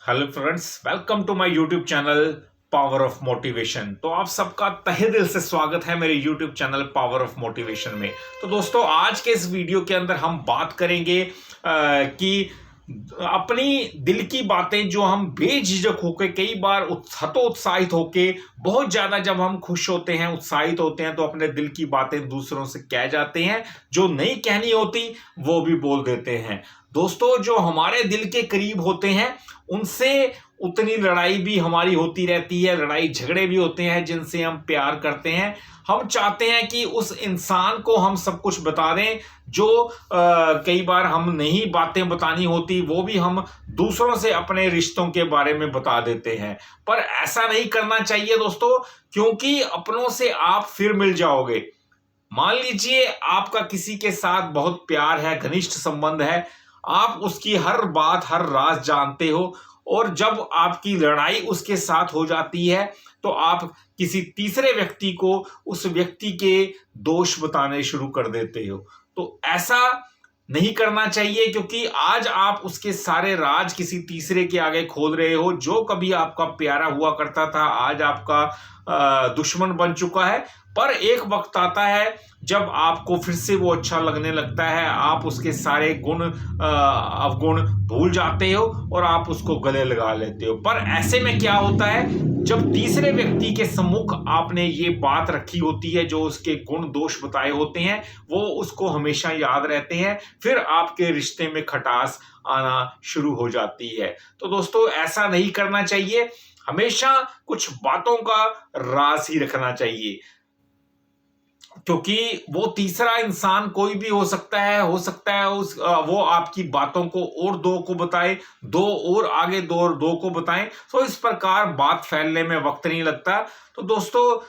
Hello friends, welcome to my YouTube channel power of motivation. तो आप सबका तहे दिल से स्वागत है मेरे YouTube channel power of motivation में। तो दोस्तों, आज के इस वीडियो के अंदर हम बात करेंगे कि अपनी दिल की बातें जो हम बेझिझक होकर कई बार हतोत्साहित होके बहुत ज्यादा जब हम खुश होते हैं, उत्साहित होते हैं, तो अपने दिल की बातें दूसरों से कह जाते हैं। जो नहीं कहनी होती वो भी बोल देते हैं। दोस्तों, जो हमारे दिल के करीब होते हैं उनसे उतनी लड़ाई भी हमारी होती रहती है, लड़ाई झगड़े भी होते हैं जिनसे हम प्यार करते हैं। हम चाहते हैं कि उस इंसान को हम सब कुछ बता दें जो कई बार हम नहीं बातें बतानी होती, वो भी हम दूसरों से अपने रिश्तों के बारे में बता देते हैं। पर ऐसा नहीं करना चाहिए दोस्तों, क्योंकि अपनों से आप फिर मिल जाओगे। मान लीजिए आपका किसी के साथ बहुत प्यार है, घनिष्ठ संबंध है, आप उसकी हर बात हर राज जानते हो, और जब आपकी लड़ाई उसके साथ हो जाती है तो आप किसी तीसरे व्यक्ति को उस व्यक्ति के दोष बताने शुरू कर देते हो। तो ऐसा नहीं करना चाहिए, क्योंकि आज आप उसके सारे राज किसी तीसरे के आगे खोल रहे हो। जो कभी आपका प्यारा हुआ करता था आज आपका दुश्मन बन चुका है। पर एक वक्त आता है जब आपको फिर से वो अच्छा लगने लगता है, आप उसके सारे गुण अवगुण भूल जाते हो और आप उसको गले लगा लेते हो। पर ऐसे में क्या होता है, जब तीसरे व्यक्ति के सम्मुख आपने ये बात रखी होती है, जो उसके गुण दोष बताए होते हैं, वो उसको हमेशा याद रहते हैं, फिर आपके रिश्ते में खटास आना शुरू हो जाती है। तो दोस्तों, ऐसा नहीं करना चाहिए। हमेशा कुछ बातों का राज ही रखना चाहिए, क्योंकि वो तीसरा इंसान कोई भी हो सकता है वो आपकी बातों को और दो को बताए, दो और आगे दो और दो को बताएं। तो इस प्रकार बात फैलने में वक्त नहीं लगता। तो दोस्तों,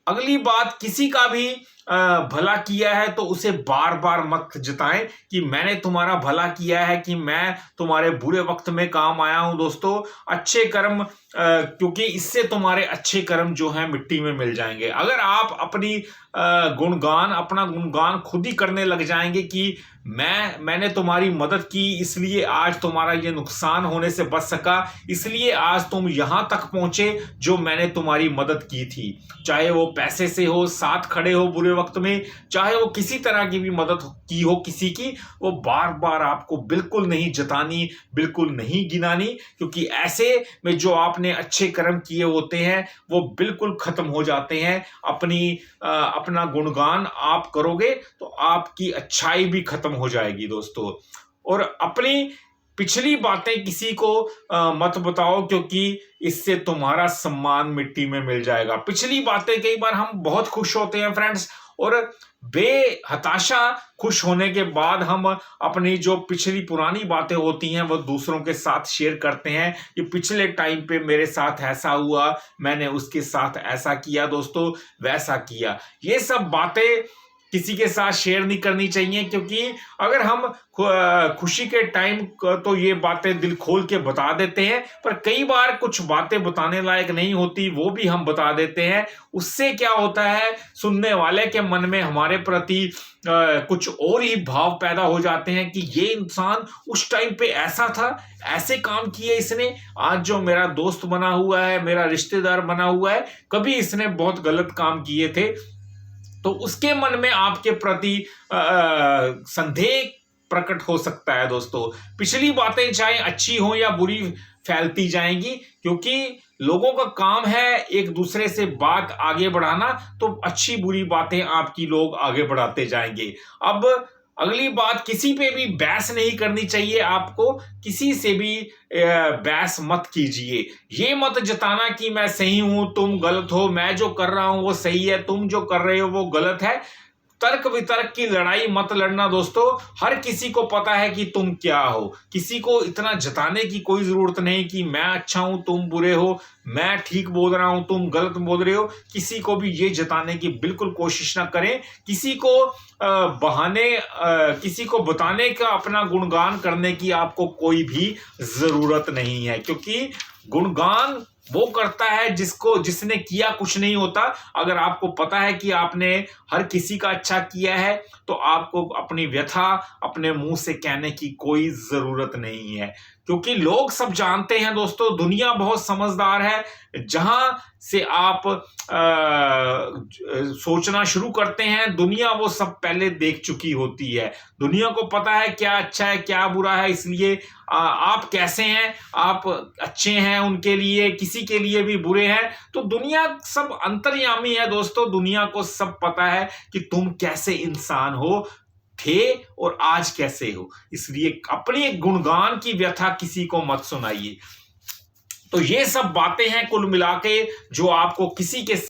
अगली बात, किसी का भी भला किया है तो उसे बार बार मत जताएं कि मैंने तुम्हारा भला किया है, कि मैं तुम्हारे बुरे वक्त में काम आया हूं। दोस्तों, अच्छे कर्म, क्योंकि इससे तुम्हारे अच्छे कर्म जो हैं मिट्टी में मिल जाएंगे। अगर आप अपना गुणगान खुद ही करने लग जाएंगे कि मैंने तुम्हारी मदद की, इसलिए आज तुम्हारा ये नुकसान होने से बच सका, इसलिए आज तुम यहां तक पहुंचे जो मैंने तुम्हारी मदद की थी, चाहे वो पैसे से हो, साथ खड़े हो बुरे वक्त में, चाहे वो किसी तरह की भी मदद की हो किसी की, वो बार बार आपको बिल्कुल नहीं जतानी, बिल्कुल नहीं गिनानी। क्योंकि ऐसे में जो आपने अच्छे कर्म किए होते हैं वो बिल्कुल खत्म हो जाते हैं। अपना गुणगान आप करोगे तो आपकी अच्छाई भी खत्म हो जाएगी दोस्तों। और अपनी पिछली बातें किसी को मत बताओ, क्योंकि इससे तुम्हारा सम्मान मिट्टी में मिल जाएगा। पिछली बातें, कई बार हम बहुत खुश होते हैं फ्रेंड्स, और बेहताशा खुश होने के बाद हम अपनी जो पिछली पुरानी बातें होती हैं वो दूसरों के साथ शेयर करते हैं कि पिछले टाइम पे मेरे साथ ऐसा हुआ, मैंने उसके साथ ऐसा किया दोस्तों, वैसा किया। ये सब बातें किसी के साथ शेयर नहीं करनी चाहिए, क्योंकि अगर हम खुशी के टाइम तो ये बातें दिल खोल के बता देते हैं, पर कई बार कुछ बातें बताने लायक नहीं होती, वो भी हम बता देते हैं। उससे क्या होता है, सुनने वाले के मन में हमारे प्रति कुछ और ही भाव पैदा हो जाते हैं कि ये इंसान उस टाइम पे ऐसा था, ऐसे काम किए इसने, आज जो मेरा दोस्त बना हुआ है, मेरा रिश्तेदार बना हुआ है, कभी इसने बहुत गलत काम किए थे। तो उसके मन में आपके प्रति संदेह प्रकट हो सकता है दोस्तों। पिछली बातें चाहे अच्छी हो या बुरी फैलती जाएंगी, क्योंकि लोगों का काम है एक दूसरे से बात आगे बढ़ाना, तो अच्छी बुरी बातें आपकी लोग आगे बढ़ाते जाएंगे। अब अगली बात, किसी पे भी बहस नहीं करनी चाहिए आपको, किसी से भी बहस मत कीजिए। ये मत जताना कि मैं सही हूं तुम गलत हो, मैं जो कर रहा हूं वो सही है, तुम जो कर रहे हो वो गलत है। तर्क वितर्क की लड़ाई मत लड़ना दोस्तों। हर किसी को पता है कि तुम क्या हो, किसी को इतना जताने की कोई जरूरत नहीं कि मैं अच्छा हूं तुम बुरे हो, मैं ठीक बोल रहा हूं तुम गलत बोल रहे हो। किसी को भी ये जताने की बिल्कुल कोशिश ना करें। किसी को किसी को बताने का, अपना गुणगान करने की आपको कोई भी जरूरत नहीं है, क्योंकि गुणगान वो करता है जिसने किया कुछ नहीं होता। अगर आपको पता है कि आपने हर किसी का अच्छा किया है तो आपको अपनी व्यथा अपने मुंह से कहने की कोई जरूरत नहीं है, क्योंकि लोग सब जानते हैं दोस्तों, दुनिया बहुत समझदार है। जहां से आप सोचना शुरू करते हैं, दुनिया वो सब पहले देख चुकी होती है। दुनिया को पता है क्या अच्छा है क्या बुरा है, इसलिए आप कैसे हैं, आप अच्छे हैं उनके लिए, किसी के लिए भी बुरे हैं। तो दुनिया सब अंतर्यामी है दोस्तों, दुनिया को सब पता है कि तुम कैसे इंसान हो थे और आज कैसे हो। इसलिए अपने गुणगान की व्यथा किसी को मत सुनाइए। तो ये सब बातें हैं कुल मिला के जो आपको किसी के